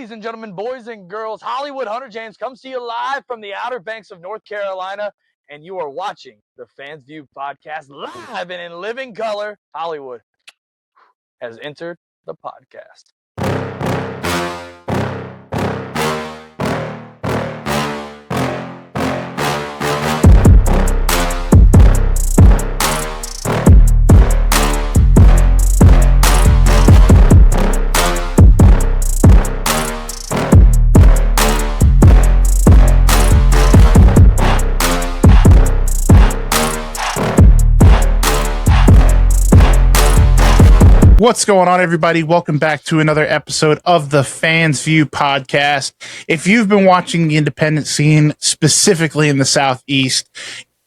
Ladies and gentlemen, boys and girls, Hollywood Hunter James comes to you live from the Outer Banks of North Carolina, and you are watching the Fans View podcast live and in living color. Hollywood has entered the podcast. What's going on, everybody? Welcome back to another episode of the Fans View podcast. If you've been watching the independent scene, specifically in the Southeast,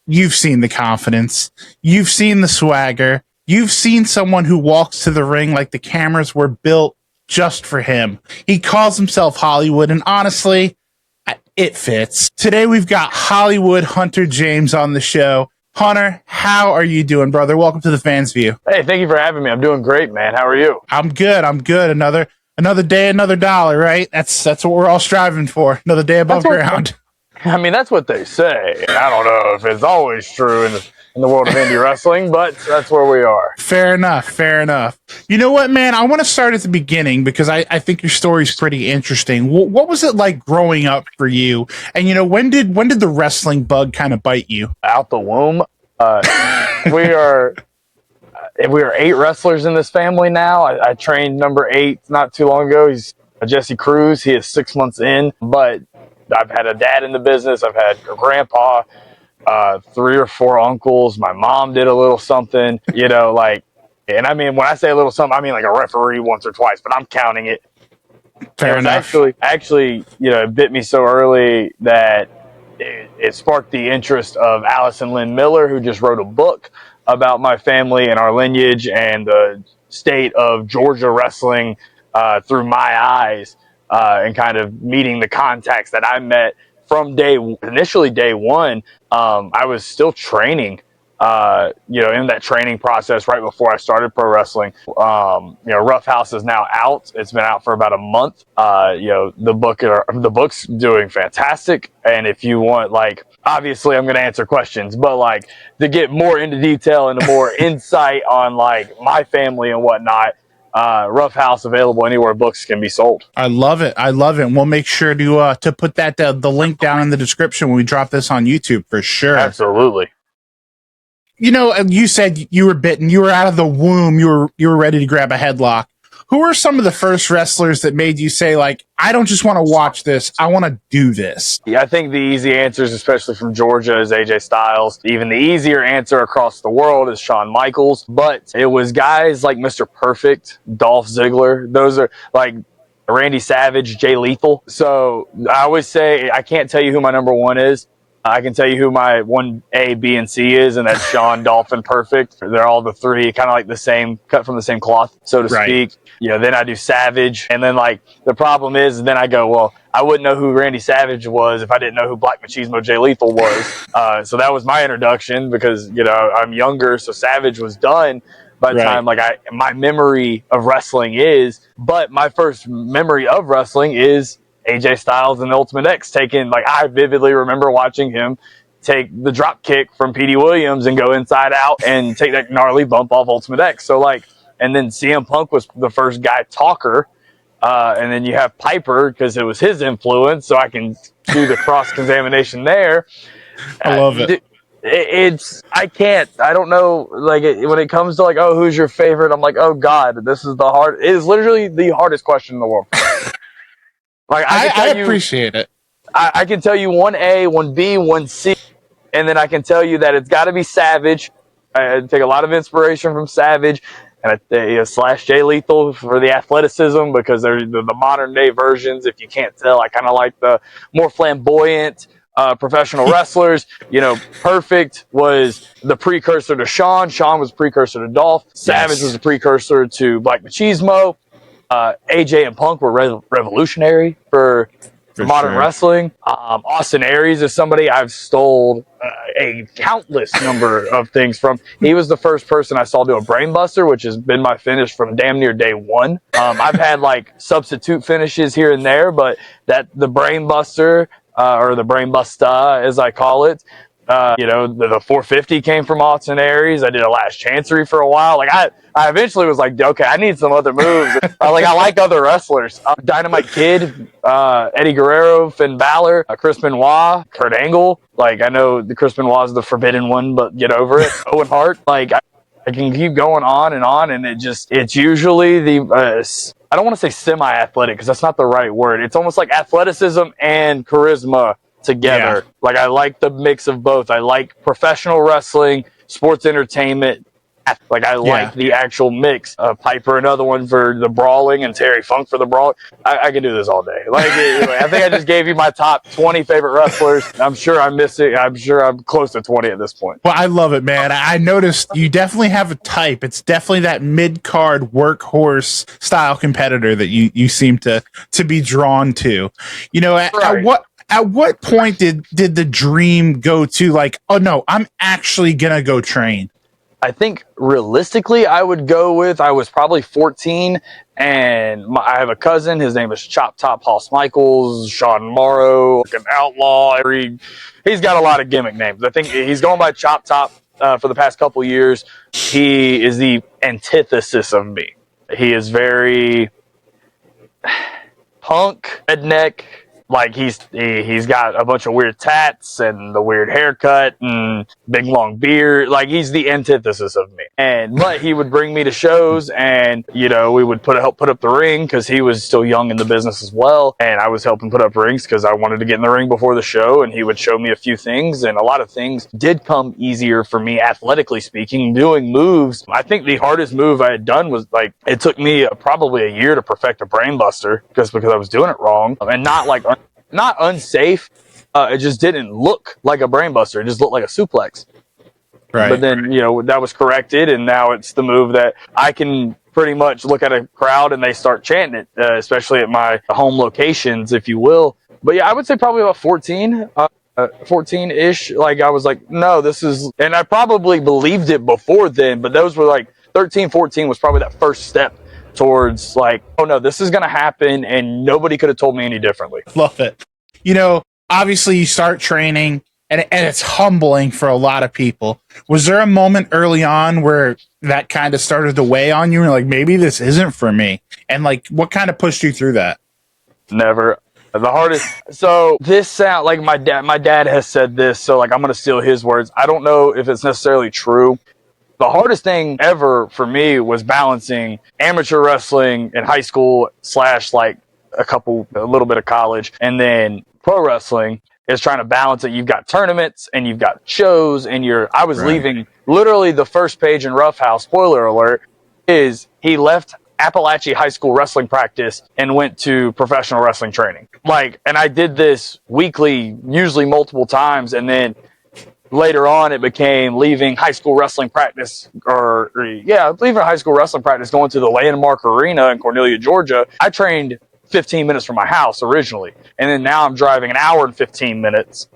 you've seen the confidence, you've seen the swagger, you've seen someone who walks to the ring like the cameras were built just for him. He calls himself Hollywood, and honestly, it fits. Today, we've got Hollywood Hunter James on the show. Hunter, how are you doing, brother? Welcome to the Fans View. Hey, thank you for having me. I'm doing great, man. How are you? I'm good. Another day, another dollar, right? That's what we're all striving for. Another day above ground. That's what they say. I don't know if it's always true in the world of indie wrestling, but that's where we are. Fair enough. You know what, man? I want to start at the beginning because I think your story's pretty interesting. What was it like growing up for you? And, when did the wrestling bug kind of bite you? Out the womb. We are 8 wrestlers in this family now. I trained number 8 not too long ago. He's Jesse Cruz. He is 6 months in, but I've had a dad in the business. I've had a grandpa, 3 or 4 uncles. My mom did a little something, and when I say a little something, I mean like a referee once or twice, but I'm counting it. Fair enough. Actually, it bit me so early that it sparked the interest of Allison Lynn Miller, who just wrote a book about my family and our lineage and the state of Georgia wrestling through my eyes, and kind of meeting the contacts that I met from initially day one. I was still training, in that training process right before I started pro wrestling. Rough House is now out. It's been out for about a month. The book's doing fantastic. And if you want, obviously I'm going to answer questions, but to get more into detail and more insight on my family and whatnot, Rough House available anywhere books can be sold. I love it. And we'll make sure to put that the link down in the description when we drop this on YouTube for sure. Absolutely. You said you were bitten. You were out of the womb. You were ready to grab a headlock. Who are some of the first wrestlers that made you say, I don't just want to watch this, I want to do this? Yeah, I think the easy answers, especially from Georgia, is AJ Styles. Even the easier answer across the world is Shawn Michaels. But it was guys like Mr. Perfect, Dolph Ziggler. Those are Randy Savage, Jay Lethal. So I always say I can't tell you who my number 1 is. I can tell you who my 1A, B, and C is, and that's Shawn, Dolph, and Perfect. They're all the 3, kind of like the same, cut from the same cloth, so to speak. Then I do Savage, and then the problem is, then I go, well, I wouldn't know who Randy Savage was if I didn't know who Black Machismo Jay Lethal was. So that was my introduction because, I'm younger, so Savage was done by the time my memory of wrestling is. But my first memory of wrestling is AJ Styles and the Ultimate X I vividly remember watching him take the drop kick from Petey Williams and go inside out and take that gnarly bump off Ultimate X. So and then CM Punk was the first guy talker. And then you have Piper because it was his influence. So I can do the cross-examination there. I love it. I don't know, when it comes to who's your favorite? I'm oh God, it is literally the hardest question in the world. I appreciate it. I can tell you 1A, 1B, 1C, and then I can tell you that it's got to be Savage. I take a lot of inspiration from Savage, and slash Jay Lethal for the athleticism because they're the modern day versions. If you can't tell, I kind of like the more flamboyant professional wrestlers. Perfect was the precursor to Shawn. Shawn was precursor to Dolph. Savage was the precursor to Black Machismo. AJ and Punk were revolutionary for modern wrestling. Austin Aries is somebody I've stole a countless number of things from. He was the first person I saw do a brainbuster, which has been my finish from damn near day one. I've had like substitute finishes here and there, but the brainbuster, or the brainbuster as I call it, the 450 came from Austin Aries. I did a last chancery for a while. Like I eventually was like, okay, I need some other moves. I like other wrestlers. Dynamite Kid, Eddie Guerrero, Finn Balor, Chris Benoit, Kurt Angle. Like, I know the Chris Benoit is the forbidden one, but get over it. Owen Hart. Like, I can keep going on, and it's usually I don't want to say semi-athletic because that's not the right word. It's almost like athleticism and charisma together. Yeah. Like, I like the mix of both. I like professional wrestling, sports entertainment. Like, I like the actual mix. Piper, another one for the brawling, and Terry Funk for the brawl. I can do this all day. Like, anyway, I think I just gave you my top 20 favorite wrestlers. I'm sure I'm missing. I'm sure I'm close to 20 at this point. Well, I love it, man. I noticed you definitely have a type. It's definitely that mid-card workhorse style competitor that you seem to be drawn to. You know, at what point did the dream go to, like, oh no, I'm actually gonna go train? I think realistically, I was probably 14, and I have a cousin. His name is Chop Top Hoss Michaels, Sean Morrow, like an outlaw. He's got a lot of gimmick names. I think he's going by Chop Top for the past couple years. He is the antithesis of me. He is very punk, redneck. Like, he's got a bunch of weird tats and the weird haircut and big long beard. Like, he's the antithesis of me. But he would bring me to shows, and we would help put up the ring because he was still young in the business as well. And I was helping put up rings because I wanted to get in the ring before the show. And he would show me a few things, and a lot of things did come easier for me, athletically speaking. Doing moves, I think the hardest move I had done was, like, it took me probably a year to perfect a brainbuster because I was doing it wrong, and not unsafe. It just didn't look like a brainbuster. It just looked like a suplex. Right. But then, that was corrected, and now it's the move that I can pretty much look at a crowd and they start chanting it, especially at my home locations, if you will. But yeah, I would say probably about 14. 14-ish. Like, I was like, no, this is, and I probably believed it before then, but those were like 13, 14 was probably that first step towards, like, oh no, this is going to happen, and nobody could have told me any differently. Love it. Obviously you start training, and it's humbling for a lot of people. Was there a moment early on where that kind of started to weigh on you and like, maybe this isn't for me? And like, what kind of pushed you through that? Never. The hardest. So this sound like my dad has said this, so like I'm going to steal his words. I don't know if it's necessarily true. The hardest thing ever for me was balancing amateur wrestling in high school / like a little bit of college, and then pro wrestling is trying to balance it. You've got tournaments and you've got shows, and I was leaving literally the first page in Roughhouse, spoiler alert, is he left Appalachia high school wrestling practice and went to professional wrestling training. Like, and I did this weekly, usually multiple times, and then later on, it became leaving high school wrestling practice, leaving high school wrestling practice, going to the Landmark Arena in Cornelia, Georgia. I trained 15 minutes from my house originally, and then now I'm driving an hour and 15 minutes,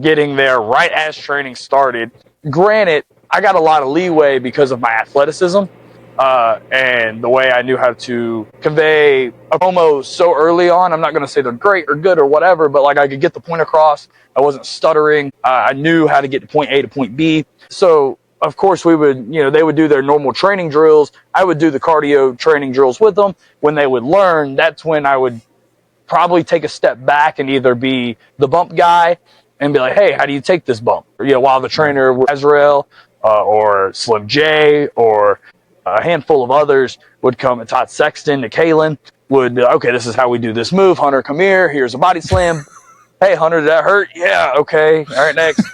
getting there right as training started. Granted, I got a lot of leeway because of my athleticism, and the way I knew how to convey a promo so early on. I'm not going to say they're great or good or whatever, but like I could get the point across. I wasn't stuttering. I knew how to get to point A to point B. So of course we would, they would do their normal training drills. I would do the cardio training drills with them. When they would learn, that's when I would probably take a step back and either be the bump guy and be like, hey, how do you take this bump? While the trainer was Azrael, or Slim J, or a handful of others would come, and Todd Sexton, to Kalen, would be like, okay, this is how we do this move. Hunter, come here. Here's a body slam. Hey, Hunter, did that hurt? Yeah, okay. All right, next.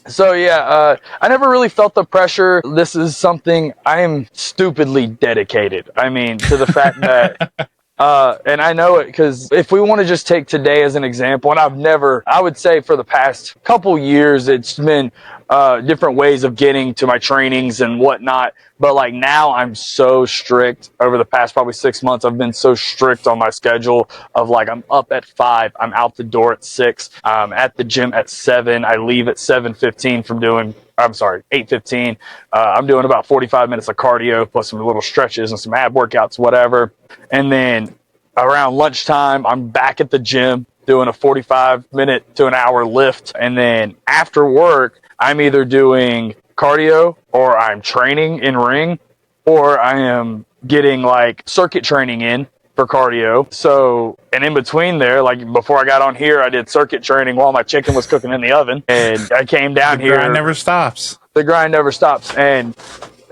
So, yeah, I never really felt the pressure. This is something I am stupidly dedicated. I mean, to the fact that, and I know it because if we want to just take today as an example, and I would say for the past couple years, it's been different ways of getting to my trainings and whatnot. But like now I'm so strict over the past probably 6 months. I've been so strict on my schedule of like, I'm up at 5, I'm out the door at 6, at the gym at 7. I leave at 7:15 from doing, I'm sorry, 8:15. I'm doing about 45 minutes of cardio plus some little stretches and some ab workouts, whatever. And then around lunchtime, I'm back at the gym doing a 45-minute to an hour lift. And then after work, I'm either doing cardio or I'm training in ring, or I am getting like circuit training in for cardio. So, and in between there, like before I got on here, I did circuit training while my chicken was cooking in the oven. And I came down here. The grind never stops. The grind never stops. And,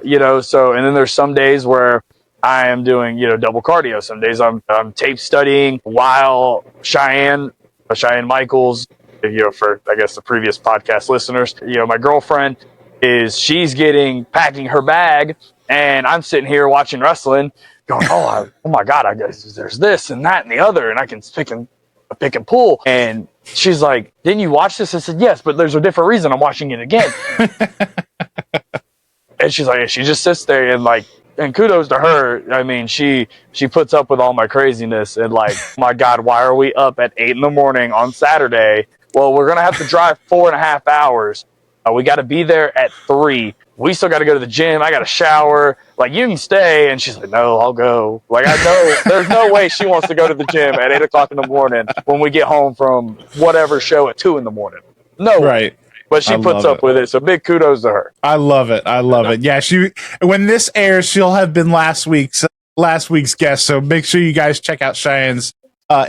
you know, so, and then there's some days where I am doing, you know, double cardio. Some days I'm tape studying while Cheyenne Michaels, you know, for, I guess, the previous podcast listeners, you know, my girlfriend she's packing her bag, and I'm sitting here watching wrestling going, oh my God, I guess there's this and that and the other, and I can pick and pull. And she's like, didn't you watch this? I said, yes, but there's a different reason I'm watching it again. And she's like, she just sits there and like, and kudos to her. I mean, she puts up with all my craziness, and like, my God, why are we up at 8 a.m. on Saturday? Well, we're going to have to drive 4.5 hours. We got to be there at 3. We still got to go to the gym. I got to shower. Like, you can stay. And she's like, no, I'll go. Like, I know there's no way she wants to go to the gym at 8 o'clock in the morning when we get home from whatever show at 2 in the morning. No. Right. But she puts up with it. So big kudos to her. I love it. I love it. Yeah. When this airs, she'll have been last week's guest. So make sure you guys check out Cheyenne's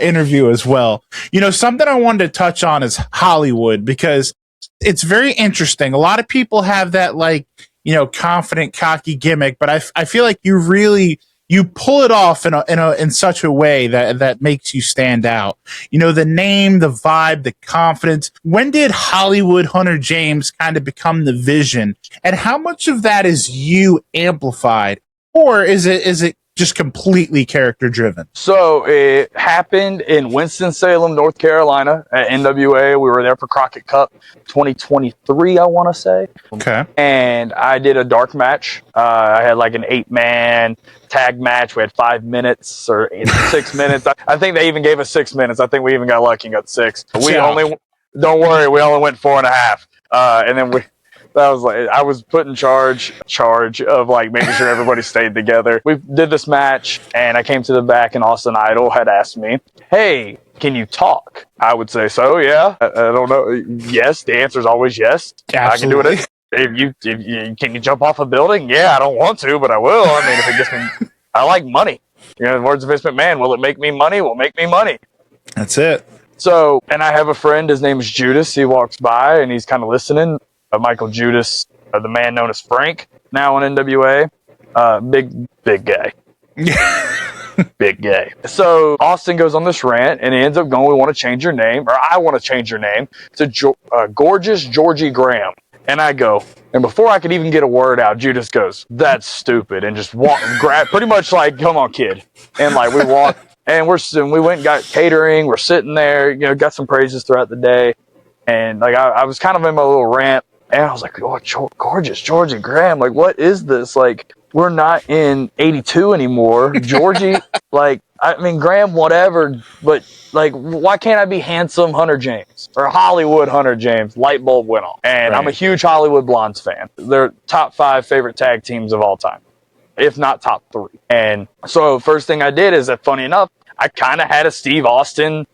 interview as well. You know, something I wanted to touch on is Hollywood, because it's very interesting. A lot of people have that, like, you know, confident, cocky gimmick, but I feel like you pull it off in such a way that makes you stand out. You know, the name, the vibe, the confidence. When did Hollywood Hunter James kind of become the vision, and how much of that is you amplified, or is it just completely character driven? So it happened in Winston-Salem, North Carolina at NWA. We were there for Crockett Cup 2023, I want to say. Okay. And I did a dark match. I had like an 8-man tag match. We had 5 minutes or 6 minutes. I think they even gave us 6 minutes. I think we even got lucky and got 6. Don't worry, we only went 4.5. And then that was like, I was put in charge of like making sure everybody stayed together. We did this match, and I came to the back, and Austin Idol had asked me, hey, can you talk? I would say, so yeah. I don't know. Yes. The answer is always yes. Absolutely. I can do it. Can you jump off a building? Yeah, I don't want to, but I will. I mean, if it gets me, I like money. You know, in the words of Vince McMahon, will it make me money? Will make me money. That's it. So, and I have a friend, his name is Judas. He walks by and he's kind of listening. Michael Judas, the man known as Frank, now on NWA. Big guy. Big gay. So Austin goes on this rant, and he ends up going, we want to change your name, or I want to change your name to Gorgeous Georgie Graham. And I go, and before I could even get a word out, Judas goes, that's stupid, and just grab, pretty much like, come on, kid. And like, we walked, and we went and got catering, we're sitting there, you know, got some praises throughout the day. And like, I was kind of in my little rant, and I was like, oh, Gorgeous Georgie Graham, like, what is this? Like, we're not in 82 anymore. Georgie, like, I mean, Graham, whatever, but like, why can't I be handsome Hunter James or Hollywood Hunter James? Light bulb went on. And right. I'm a huge Hollywood Blondes fan. They're top 5 favorite tag teams of all time, if not top 3. And so first thing I did is that, funny enough, I kind of had a Stunning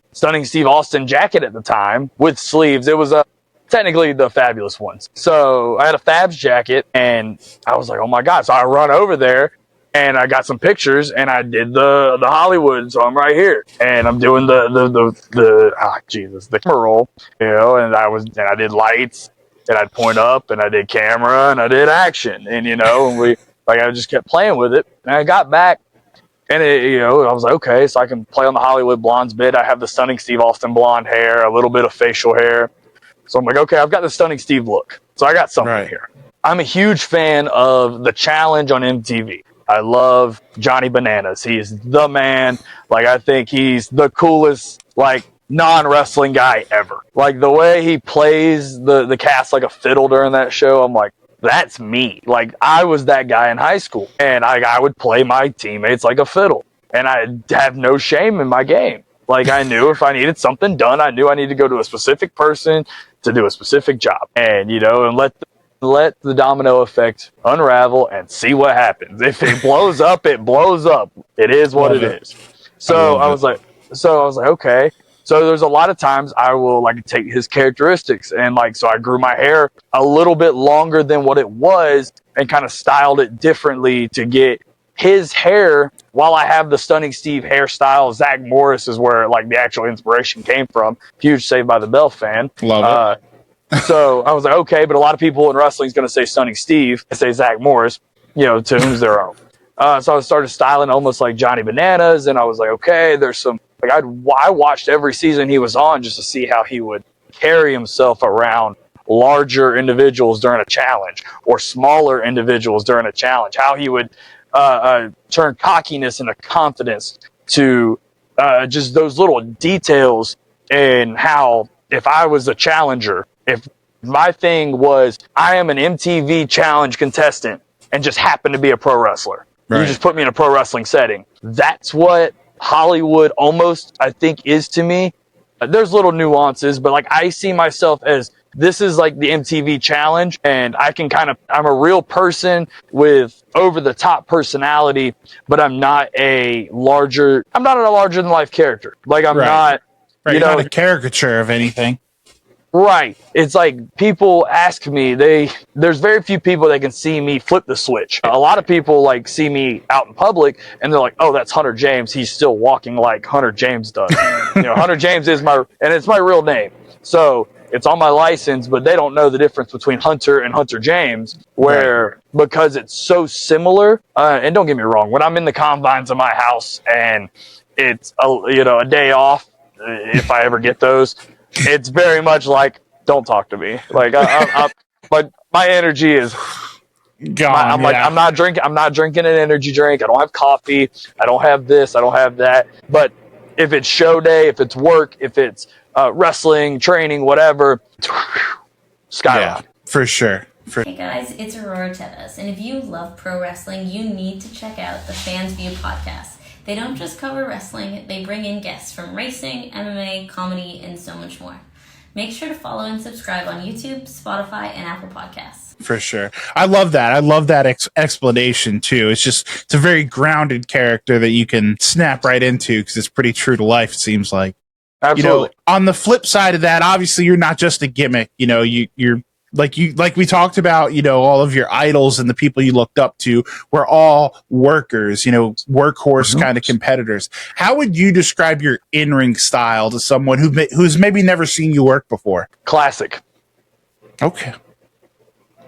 Steve Austin jacket at the time with sleeves. It was technically the Fabulous ones. So I had a Fabs jacket, and I was like, oh my God. So I run over there, and I got some pictures, and I did the Hollywood. So I'm right here, and I'm doing the camera roll, you know, and I did lights, and I'd point up, and I did camera, and I did action, and you know, and I just kept playing with it. And I got back, and I was like, okay, so I can play on the Hollywood Blondes bit. I have the Stunning Steve Austin blonde hair, a little bit of facial hair. So I'm like, okay, I've got the Stunning Steve look. So I got something here. I'm a huge fan of The Challenge on MTV. I love Johnny Bananas. He is the man. Like, I think he's the coolest, like, non-wrestling guy ever. Like the way he plays the cast like a fiddle during that show, I'm like, that's me. Like I was that guy in high school, and I would play my teammates like a fiddle, and I have no shame in my game. Like I knew if I needed something done, I knew I needed to go to a specific person to do a specific job, and and let the domino effect unravel and see what happens. If it blows up, it blows up. It is what it is. So I was like, okay. So there's a lot of times I will like take his characteristics and like, so I grew my hair a little bit longer than what it was and kind of styled it differently to get his hair. While I have the Stunning Steve hairstyle, Zach Morris is where like the actual inspiration came from. Huge Saved by the Bell fan. Love it. So I was like, okay, but a lot of people in wrestling is going to say Stunning Steve. I say Zach Morris, to whom's their own. So I started styling almost like Johnny Bananas, and I was like, okay, there's some, like I watched every season he was on just to see how he would carry himself around larger individuals during a challenge or smaller individuals during a challenge, how he would turn cockiness into confidence to just those little details, and how if I was a challenger, if my thing was I am an MTV challenge contestant and just happen to be a pro wrestler. Right. You just put me in a pro wrestling setting. That's what Hollywood almost, I think, is to me. There's little nuances, but like I see myself as this is like the MTV challenge, and I can I'm a real person with over the top personality, but I'm not a larger than life character. Like I'm not, you're not a caricature of anything. Right. It's like people ask me, there's very few people that can see me flip the switch. A lot of people like see me out in public and they're like, oh, that's Hunter James. He's still walking like Hunter James does. Hunter James is it's my real name. So it's on my license, but they don't know the difference between Hunter and Hunter James, because it's so similar. And don't get me wrong, when I'm in the confines of my house and it's a day off, if I ever get those, it's very much like, don't talk to me. Like but my energy is gone. I'm not drinking an energy drink. I don't have coffee. I don't have this. I don't have that. But if it's show day, if it's work, if it's wrestling, training, whatever, skyrocket. Yeah, for sure. Hey guys, it's Aurora Tevez, and if you love pro wrestling, you need to check out the Fans View podcast. They don't just cover wrestling, they bring in guests from racing, MMA, comedy, and so much more. Make sure to follow and subscribe on YouTube, Spotify, and Apple Podcasts. For sure. I love that. I love that explanation, too. It's a very grounded character that you can snap right into because it's pretty true to life, it seems like. Absolutely. On the flip side of that, obviously, you're not just a gimmick. You're like we talked about, all of your idols and the people you looked up to were all workers, workhorse kind of competitors. How would you describe your in-ring style to someone who's maybe never seen you work before? Classic. Okay.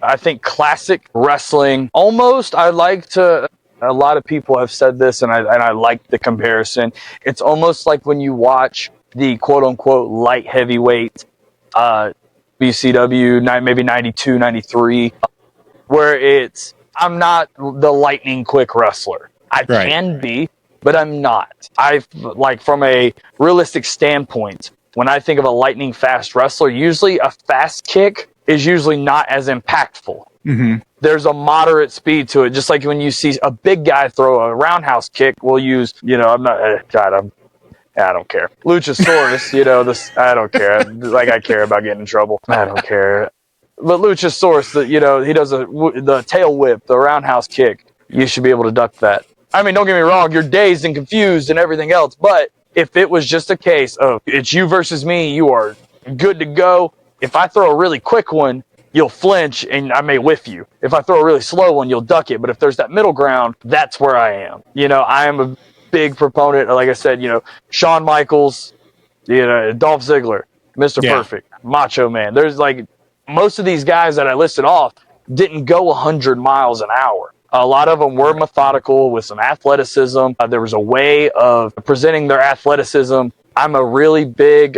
I think classic wrestling, almost, a lot of people have said this, and I like the comparison. It's almost like when you watch the quote-unquote light heavyweight BCW, maybe 92, 93, where I'm not the lightning quick wrestler. I can be, but I'm not. From a realistic standpoint, when I think of a lightning fast wrestler, usually a fast kick is usually not as impactful. Mm-hmm. There's a moderate speed to it. Just like when you see a big guy throw a roundhouse kick, we'll use, I don't care. Luchasaurus, I don't care. Like I care about getting in trouble. I don't care. But Luchasaurus, he does the tail whip, the roundhouse kick. You should be able to duck that. I mean, don't get me wrong. You're dazed and confused and everything else. But if it was just a case of it's you versus me, you are good to go. If I throw a really quick one, you'll flinch and I may whiff you. If I throw a really slow one, you'll duck it. But if there's that middle ground, that's where I am. I am a big proponent, like I said, Shawn Michaels, Dolph Ziggler, Mr. Perfect, Macho Man. There's like most of these guys that I listed off didn't go 100 miles an hour. A lot of them were methodical with some athleticism. There was a way of presenting their athleticism. I'm a really big,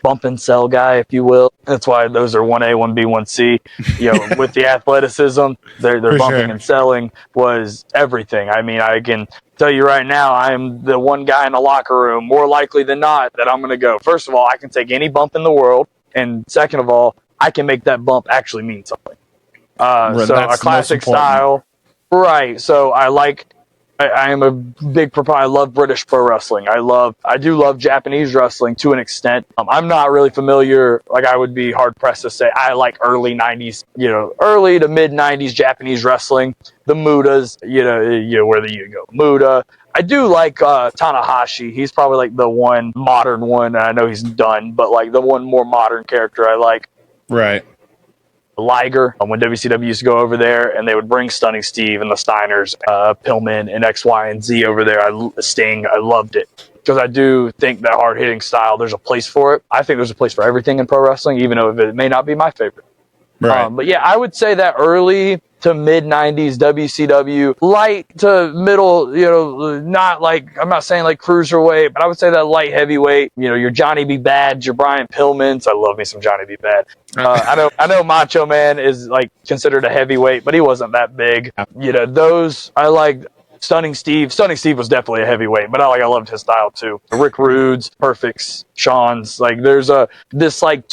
bump and sell guy, if you will. That's why those are 1A, 1B, 1C. With the athleticism, their bumping and selling was everything. I mean, I can tell you right now, I am the one guy in the locker room, more likely than not, that I'm going to go. First of all, I can take any bump in the world. And second of all, I can make that bump actually mean something. So a classic style. Right. So I am a big proponent. I love British pro wrestling. I do love Japanese wrestling to an extent. I'm not really familiar. Like, I would be hard pressed to say I like early 90s, early to mid 90s Japanese wrestling. The Mudas, where the you go. Muda. I do like Tanahashi. He's probably like the one modern one. I know he's done, but like the one more modern character I like. Right. Liger, when WCW used to go over there and they would bring Stunning Steve and the Steiners, Pillman and X, Y, and Z over there. Sting, I loved it. Because I do think that hard-hitting style, there's a place for it. I think there's a place for everything in pro wrestling, even though it may not be my favorite. Right. But yeah, I would say that early to mid 90s WCW, light to middle, not like, I'm not saying like cruiserweight, but I would say that light heavyweight, your Johnny B. Bad, your Brian Pillmans. I love me some Johnny B. Bad. I know Macho Man is like considered a heavyweight, but he wasn't that big. Those I like. Stunning Steve was definitely a heavyweight, but I loved his style too. Rick Rude's, Perfect's, Sean's. Like, there's this like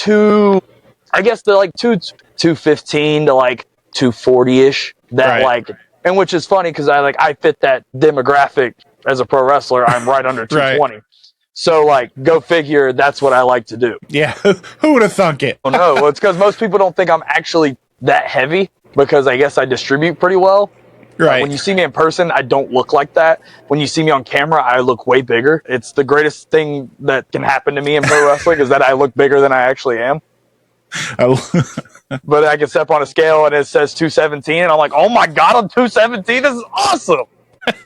I guess they're like 215 to like 240-ish. That right. Like, and which is funny because I fit that demographic as a pro wrestler. I'm right under 220. Right. So like, go figure. That's what I like to do. Yeah, who would have thunk it? Oh no, well, it's because most people don't think I'm actually that heavy because I guess I distribute pretty well. Right. When you see me in person, I don't look like that. When you see me on camera, I look way bigger. It's the greatest thing that can happen to me in pro wrestling is that I look bigger than I actually am. But I can step on a scale and it says 217, and I'm like, oh my God, I'm 217? This is awesome.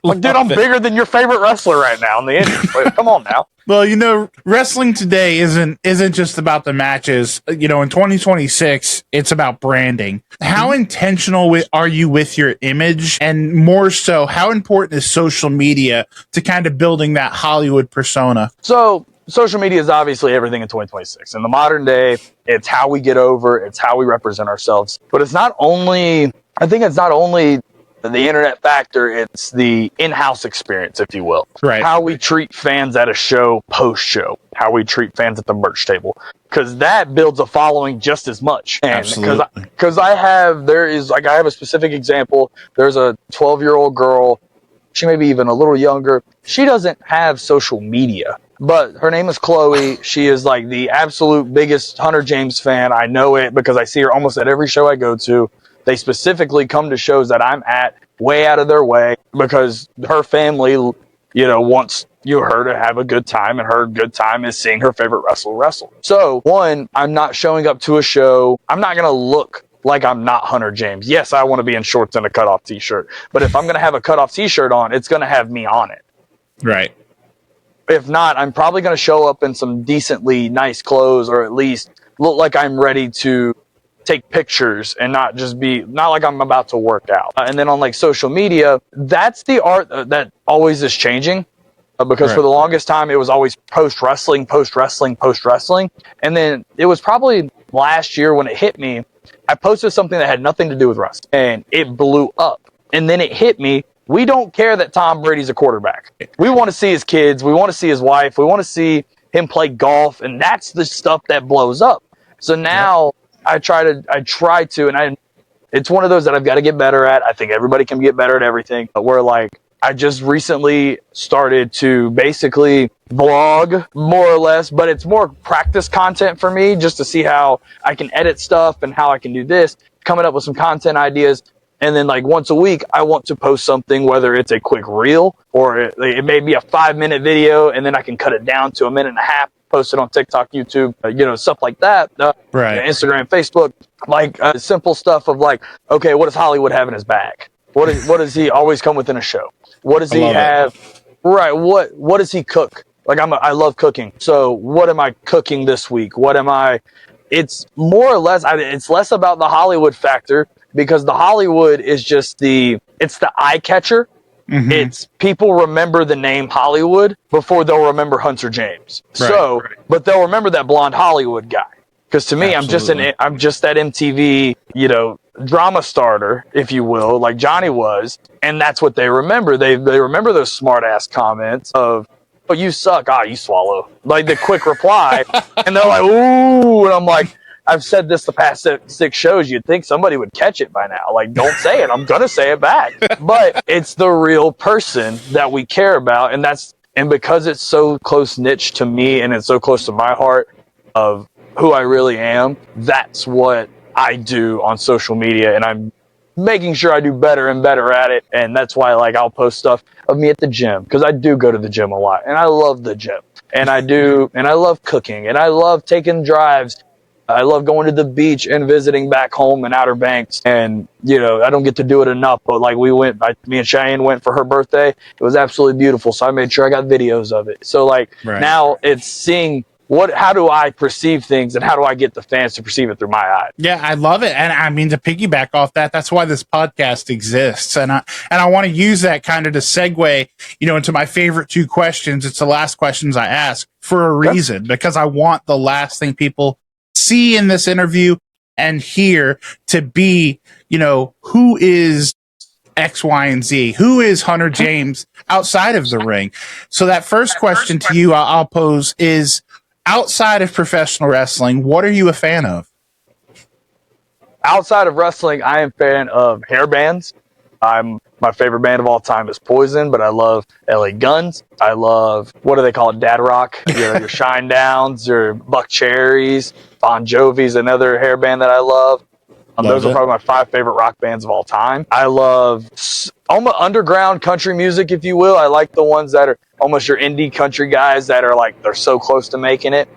Like, dude, I'm bigger than your favorite wrestler right now in the Indies. Like, come on now. Well, wrestling today isn't just about the matches. In 2026, it's about branding. How intentional are you with your image? And more so, how important is social media to kind of building that Hollywood persona? So, social media is obviously everything in 2026. In the modern day, it's how we get over, it's how we represent ourselves. But it's not only the internet factor, it's the in-house experience, if you will. Right. How we treat fans at a show, post-show. How we treat fans at the merch table. Because that builds a following just as much. And absolutely. Because I have a specific example. There's a 12-year-old girl. She may be even a little younger. She doesn't have social media. But her name is Chloe. She is like the absolute biggest Hunter James fan. I know it because I see her almost at every show I go to. They specifically come to shows that I'm at way out of their way because her family, wants her to have a good time, and her good time is seeing her favorite wrestler wrestle. So, one, I'm not showing up to a show. I'm not going to look like I'm not Hunter James. Yes, I want to be in shorts and a cutoff t-shirt. But if I'm going to have a cutoff t-shirt on, it's going to have me on it. Right. If not, I'm probably going to show up in some decently nice clothes, or at least look like I'm ready to take pictures and not like I'm about to work out. And then on like social media, that's the art that always is changing because right. For the longest time, it was always post wrestling. And then it was probably last year when it hit me, I posted something that had nothing to do with wrestling and it blew up. And then it hit me. We don't care that Tom Brady's a quarterback. We want to see his kids. We want to see his wife. We want to see him play golf. And that's the stuff that blows up. So now I try to, and it's one of those that I've got to get better at. I think everybody can get better at everything. But where like, I just recently started to basically blog more or less, but it's more practice content for me just to see how I can edit stuff and how I can do this, coming up with some content ideas. And then like once a week, I want to post something, whether it's a quick reel or it may be a 5-minute video, and then I can cut it down to a minute and a half, post it on TikTok, YouTube, stuff like that. Right. Instagram, Facebook, like simple stuff of like, okay, what does Hollywood have in his bag? What does he always come within a show? What does he have? Right. What does he cook? Like I love cooking. So what am I cooking this week? It's more or less, it's less about the Hollywood factor, because the Hollywood is just it's the eye catcher. Mm-hmm. It's people remember the name Hollywood before they'll remember Hunter James. Right. But they'll remember that blonde Hollywood guy. Because to me, absolutely. I'm just that MTV, drama starter, if you will, like Johnny was, and that's what they remember. They remember those smart ass comments of, "Oh, you suck. Ah, you swallow." Like the quick reply, and they're like, "Ooh," and I'm like, I've said this the past 6 shows. You'd think somebody would catch it by now. Like, don't say it. I'm gonna say it back. But it's the real person that we care about, and because it's so close niche to me, and it's so close to my heart of who I really am. That's what I do on social media, and I'm making sure I do better and better at it. And that's why, like, I'll post stuff of me at the gym, because I do go to the gym a lot, and I love the gym, and I love cooking, and I love taking drives. I love going to the beach and visiting back home in Outer Banks. And, I don't get to do it enough, but like me and Cheyenne went for her birthday. It was absolutely beautiful. So I made sure I got videos of it. So like now it's seeing how do I perceive things, and how do I get the fans to perceive it through my eyes? Yeah, I love it. And I mean, to piggyback off that, that's why this podcast exists. And I want to use that kind of to segue, into my favorite two questions. It's the last questions I ask for a reason, because I want the last thing people see in this interview and hear to be, who is X, Y, and Z? Who is Hunter James outside of the ring? So that first question to you I'll pose is, outside of professional wrestling, what are you a fan of? Outside of wrestling, I am a fan of hair bands. My favorite band of all time is Poison, but I love LA Guns. I love, what do they call it, Dad Rock? Your Shine Downs, your Buck Cherries. Bon Jovi's another hair band that I love. Those are probably my 5 favorite rock bands of all time. I love almost underground country music, if you will. I like the ones that are almost your indie country guys that are like, they're so close to making it.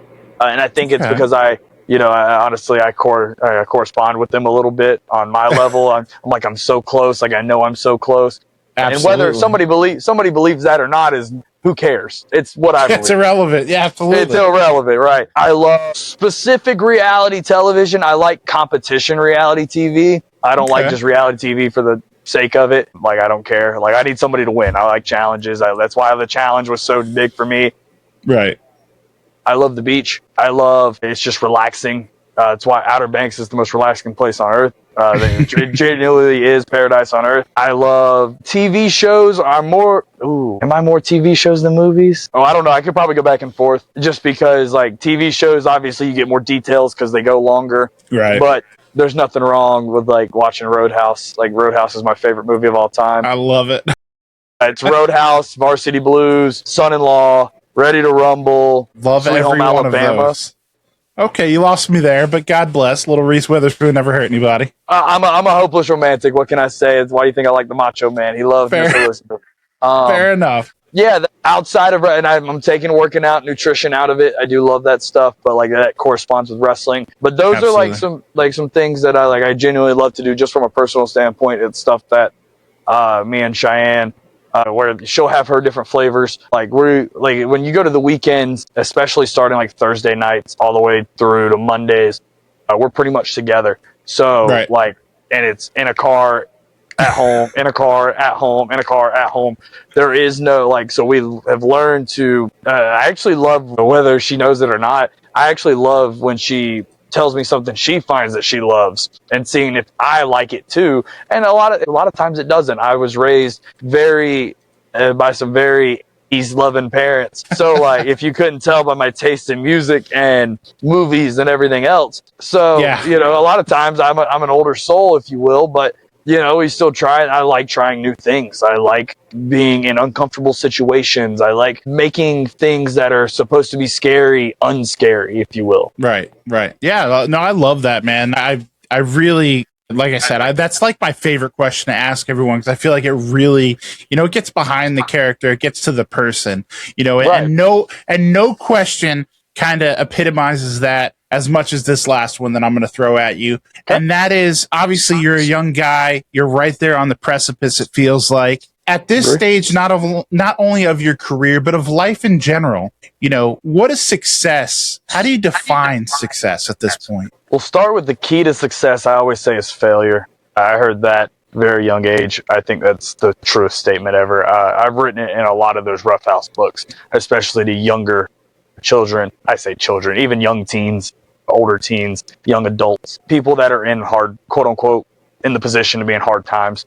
And I think it's because I honestly correspond with them a little bit on my level. I'm like, I'm so close. Like, I know I'm so close. Absolutely. And whether somebody believes that or not is, who cares? It's what I believe. It's irrelevant. Yeah, absolutely. It's irrelevant, right? I love specific reality television. I like competition reality TV. I don't like just reality TV for the sake of it. Like, I don't care. Like, I need somebody to win. I like challenges. That's why the challenge was so big for me. Right. I love the beach. It's just relaxing. It's why Outer Banks is the most relaxing place on earth. It genuinely is paradise on earth. I love TV shows. Am I more TV shows than movies? Oh, I don't know. I could probably go back and forth, just because like TV shows, obviously you get more details because they go longer. Right. But there's nothing wrong with like watching Roadhouse. Like, Roadhouse is my favorite movie of all time. I love it. It's Roadhouse, Varsity Blues, Son-in-Law, Ready to Rumble, love Sweet every Home one Alabama. of those. Okay, you lost me there, but God bless. Little Reese Witherspoon never hurt anybody. I'm a hopeless romantic. What can I say? It's why you think I like the Macho Man. He loves Miss Elizabeth. Fair enough. Yeah, outside of, and I'm taking working out, nutrition out of it. I do love that stuff, but like that corresponds with wrestling. But those are like some things that I genuinely love to do, just from a personal standpoint. It's stuff that me and Cheyenne, where she'll have her different flavors. Like, when you go to the weekends, especially starting like Thursday nights all the way through to Mondays, we're pretty much together. So and it's in a car, at home, in a car, at home, in a car, at home. There is no so we have learned to, I actually love, whether she knows it or not, I actually love when she tells me something she finds that she loves, and seeing if I like it too. And a lot of times it doesn't. I was raised by some very loving parents. So like, if you couldn't tell by my taste in music and movies and everything else. So, a lot of times I'm an older soul, if you will, but we still try. I like trying new things. I like being in uncomfortable situations. I like making things that are supposed to be scary, unscary, if you will. Right. Yeah. No, I love that, man. I really, like I said, that's like my favorite question to ask everyone, because I feel like it really, it gets behind the character, it gets to the person, and no question kind of epitomizes that as much as this last one that I'm going to throw at you. Okay. And that is, obviously, you're a young guy. You're right there on the precipice, it feels like. At this stage, not only of your career, but of life in general, what is success? How do you define success at this point? We'll start with the key to success, I always say, is failure. I heard that very young age. I think that's the truest statement ever. I've written it in a lot of those Roughhouse books, especially to younger children. I say children, even young teens, older teens, young adults, people that are in hard, quote unquote, in the position to be in hard times,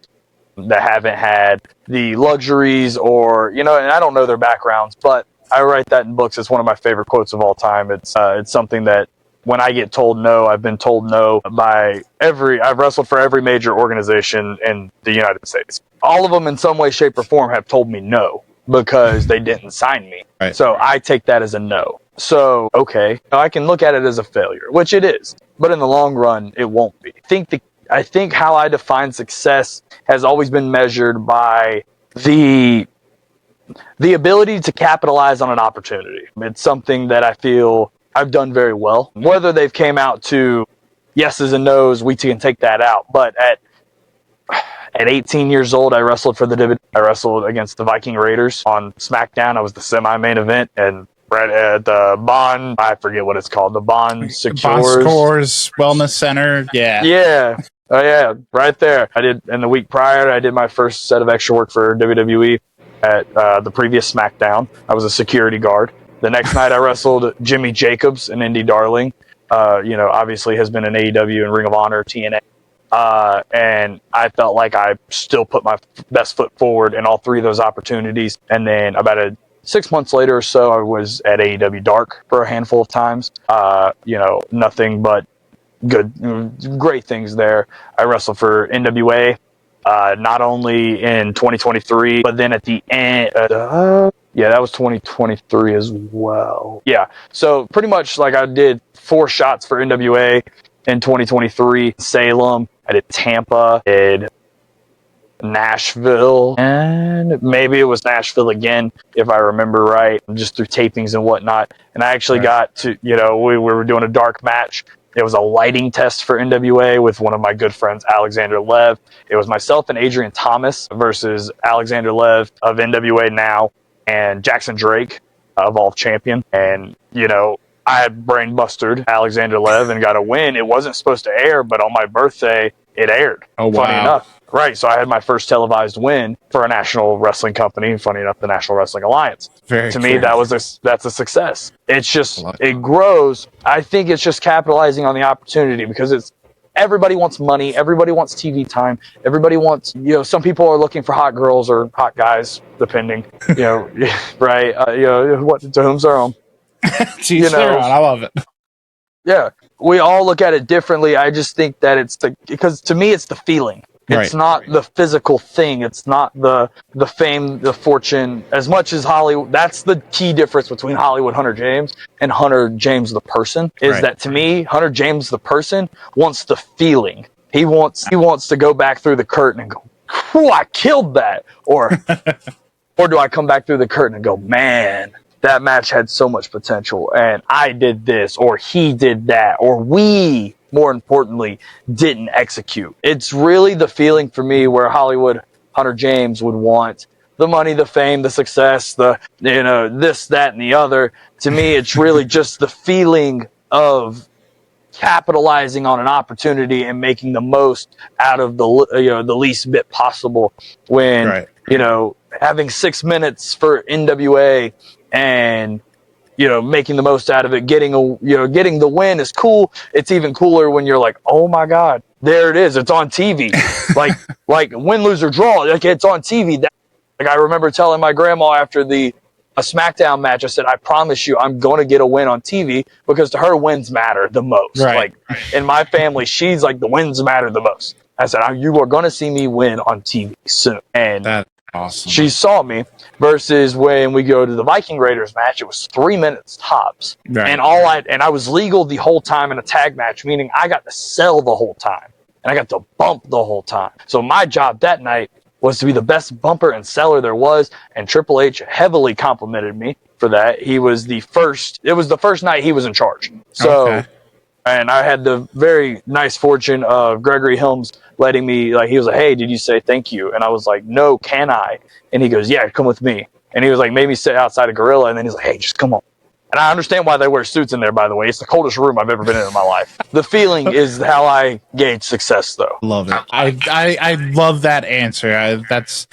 that haven't had the luxuries or, and I don't know their backgrounds, but I write that in books. It's one of my favorite quotes of all time. It's something that when I get told no, I've been told no I've wrestled for every major organization in the United States. All of them in some way, shape, or form have told me no because they didn't sign me. Right. So I take that as a no. So, okay, I can look at it as a failure, which it is, but in the long run, it won't be. I think how I define success has always been measured by the ability to capitalize on an opportunity. It's something that I feel I've done very well. Whether they've came out to yeses and nos, we can take that out. But at 18 years old, I wrestled I wrestled against the Viking Raiders on SmackDown. I was the semi-main event, and right at the Bond, I forget what it's called, the Bond Secures Wellness Center. Yeah. Yeah. Oh, yeah, right there. In the week prior, I did my first set of extra work for WWE at the previous SmackDown. I was a security guard. The next night, I wrestled Jimmy Jacobs, an indie darling. Obviously has been in AEW and Ring of Honor, TNA. And I felt like I still put my best foot forward in all three of those opportunities. And then about 6 months later or so, I was at AEW Dark for a handful of times. Nothing but great things there. I wrestled for NWA, not only in 2023, but then at the end, that was 2023 as well. Yeah. So pretty much like I did 4 shots for NWA in 2023, Salem, I did Tampa, I did Nashville, and maybe it was Nashville again, if I remember right, just through tapings and whatnot. And I actually got to, we were doing a dark match. It was a lighting test for NWA with one of my good friends, Alexander Lev. It was myself and Adrian Thomas versus Alexander Lev of NWA now and Jackson Drake, Evolve Champion. And, I had brain busted Alexander Lev and got a win. It wasn't supposed to air, but on my birthday, it aired. Oh, wow. Funny enough. Right, so I had my first televised win for a national wrestling company, funny enough, the National Wrestling Alliance. To me, that's a success. It's just, it grows. I think it's just capitalizing on the opportunity because everybody wants money, everybody wants TV time, everybody wants, some people are looking for hot girls or hot guys, depending, right, to whom's their own. I love it. Yeah, we all look at it differently. I just think that because to me, it's the feeling. It's not the physical thing. It's not the fame, the fortune, as much as Hollywood. That's the key difference between Hollywood Hunter James and Hunter James the person, is that to me, Hunter James the person wants the feeling. He wants to go back through the curtain and go, "Whew, I killed that," or do I come back through the curtain and go, "Man, that match had so much potential, and I did this, or he did that, or we, more importantly, didn't execute." It's really the feeling for me where Hollywood Hunter James would want the money, the fame, the success, this, that, and the other. To me, it's really just the feeling of capitalizing on an opportunity and making the most out of the least bit possible. When having 6 minutes for NWA and making the most out of it, getting the win is cool. It's even cooler when you're like, oh my God, there it is. It's on TV. like win, lose, or draw. Like, it's on TV. I remember telling my grandma after a SmackDown match, I said, I promise you, I'm going to get a win on TV, because to her, wins matter the most. Right. Like, in my family, she's like, the wins matter the most. I said, you are going to see me win on TV soon. And that's awesome. She saw me, versus when we go to the Viking Raiders match, it was 3 minutes tops. Right. And I was legal the whole time in a tag match, meaning I got to sell the whole time and I got to bump the whole time. So my job that night was to be the best bumper and seller there was, and Triple H heavily complimented me for that. It was the first night he was in charge. So, and I had the very nice fortune of Gregory Helms letting me, he was like, "Hey, did you say thank you?" And I was like, "No, can I?" And he goes, "Yeah, come with me." And he was like, made me sit outside a gorilla, and then he's like, "Hey, just come on." And I understand why they wear suits in there, by the way. It's the coldest room I've ever been in my life. The feeling is how I gauge success, though. Love it. I love that answer. That's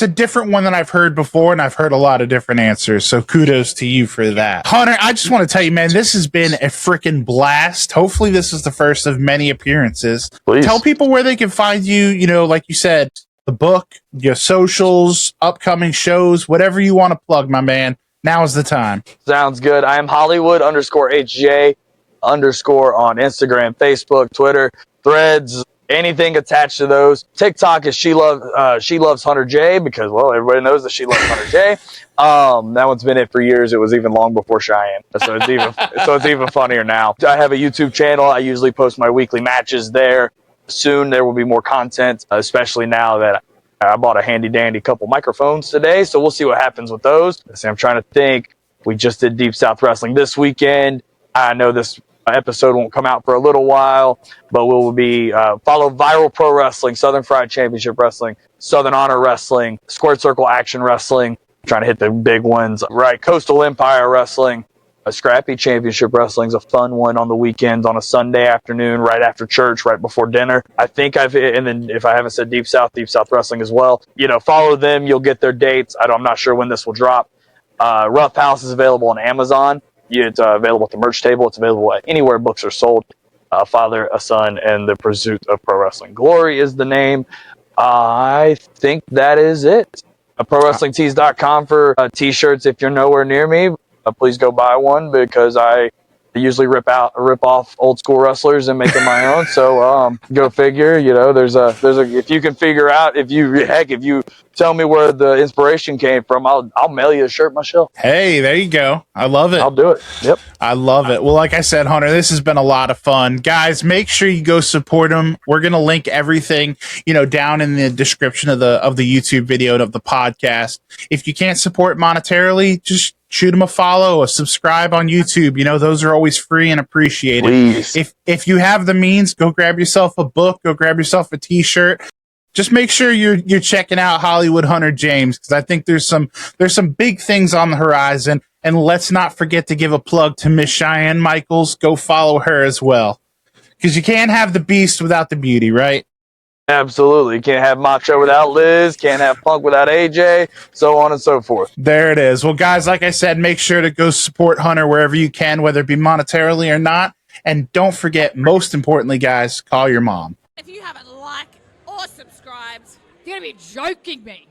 a different one than I've heard before, and I've heard a lot of different answers. So kudos to you for that. Hunter, I just want to tell you, man, this has been a freaking blast. Hopefully this is the first of many appearances. Please. Tell people where they can find you, you know, like you said, the book, your socials, upcoming shows, whatever you want to plug, my man. Now is the time. Sounds good. I am Hollywood_HJ_ on Instagram, Facebook, Twitter, Threads, anything attached to those. TikTok is she loves Hunter J, because, well, everybody knows that she loves Hunter J. That one's been it for years. It was even long before Cheyenne, so it's even funnier now. I have a YouTube channel. I usually post my weekly matches there. Soon there will be more content, especially now that I bought a handy dandy couple microphones today, so we'll see what happens with those. I'm trying to think. We just did Deep South Wrestling this weekend. I know this episode won't come out for a little while, but we'll be follow Viral Pro Wrestling, Southern Fried Championship Wrestling, Southern Honor Wrestling, Squared Circle Action Wrestling. Trying to hit the big ones, right? Coastal Empire Wrestling. A Scrappy Championship Wrestling's a fun one on the weekends on a Sunday afternoon, right after church, right before dinner. I think and then if I haven't said Deep South Wrestling as well. You know, follow them. You'll get their dates. I'm not sure when this will drop. Rough House is available on Amazon. It's available at the merch table. It's available at anywhere books are sold. Father, a Son, and the Pursuit of Pro Wrestling Glory is the name. I think that is it. ProWrestlingTees.com for t-shirts if you're nowhere near me. Please go buy one, because I usually rip off old school wrestlers and make them my own. So go figure. You know, there's a if you can figure out, if you tell me where the inspiration came from, I'll mail you a shirt myself. Hey, there you go. I love it. I'll do it. Yep. I love it. Well, like I said, Hunter, this has been a lot of fun. Guys, make sure you go support him. We're going to link everything, you know, down in the description of the YouTube video and of the podcast. If you can't support monetarily, just shoot him a follow, a subscribe on YouTube. You know, those are always free and appreciated. Please. If you have the means, go grab yourself a book, go grab yourself a t-shirt. Just make sure you're checking out Hollywood Hunter James, because I think there's some big things on the horizon. And let's not forget to give a plug to Miss Cheyenne Michaels. Go follow her as well, because you can't have the beast without the beauty, right? Absolutely. Can't have Macho without Liz. Can't have Punk without AJ. So on and so forth. There it is. Well, guys, like I said, make sure to go support Hunter wherever you can, whether it be monetarily or not. And don't forget, most importantly, guys, call your mom. If you haven't liked or subscribed, you're going to be joking me.